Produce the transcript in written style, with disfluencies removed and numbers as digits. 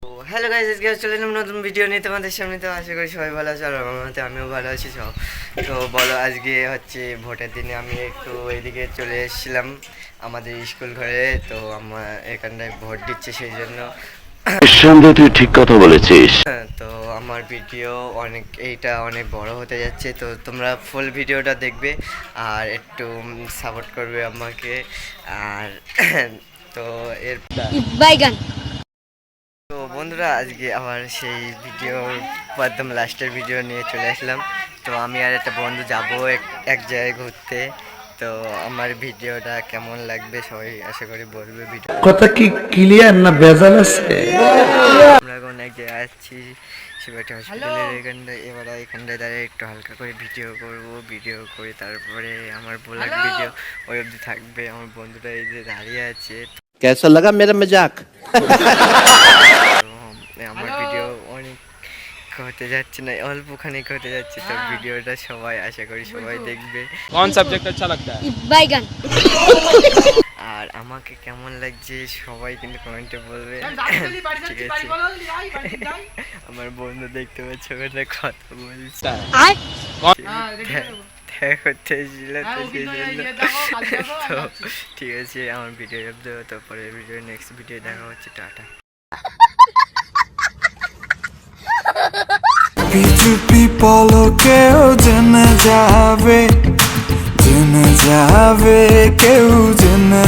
তো hello guys, আজকে চলে এলাম নতুন ভিডিও নিয়ে তোমাদের সামনে। তো আশা করি সবাই ভালো আছে, আর আমার মতে আমিও ভালো আছি সব। তো বলো, আজকে হচ্ছে ভোটের দিনে আমি একটু এইদিকে চলে এসেছিলাম আমাদের স্কুল ঘরে। তো আমার এখানটায় ভোট দিচ্ছে, সেই জন্য নিঃসন্দেহে তুই ঠিক কথা বলেছিস। তো আমার ভিডিও এইটা অনেক বড় হতে যাচ্ছে, তো তোমরা ফুল ভিডিওটা দেখবে আর একটু সাপোর্ট করবে আমাকে। আর তো এর বাইগান। তো বন্ধুরা, আজকে আবার সেই ভিডিওর একদম লাস্টের ভিডিও নিয়ে চলে আসলাম। তো আমি আর একটা বন্ধু যাবো এক জায়গায় ঘুরতে। তো আমার ভিডিওটা কেমন লাগবে সবাই আশা করি বলবে। ভিডিও কথা কি ক্লিয়ার না ভেজাল আছে? আমরা এখন এক জায়গায় আসছি শিবাটি হসপিটালের এখানটায়। এবার এখানটায় দাঁড়িয়ে একটু হালকা করে ভিডিও করব, ভিডিও করে তারপরে আমার ব্লগ ভিডিও ওই অবধি থাকবে। আমার বন্ধুটা এই যে দাঁড়িয়ে আছে। कैसा लगा मेरा मजाक? তো আমার ভিডিও অনেক হতে যাচ্ছে না, অল্পখানিক হতে যাচ্ছে। তো ভিডিওটা সবাই আশা করি সবাই দেখবে। कौन सब्जेक्ट अच्छा लगता है? বাইগান। আর আমাকে কেমন লাগছে সবাই কিন্তু কমেন্টে বলবে। ঠিক আছে, আমার বন্ধু দেখতে পাচ্ছ ওখানে কথা বলছে, আর দেখা করতে এসেছিল, তো সেই জন্য। তো ঠিক আছে, আমার ভিডিও দেবো, তারপরে ভিডিও নেক্সট ভিডিও দেখা হচ্ছে। টাটা। চুপি পলকেও জেনে যাবে কেউ জেনে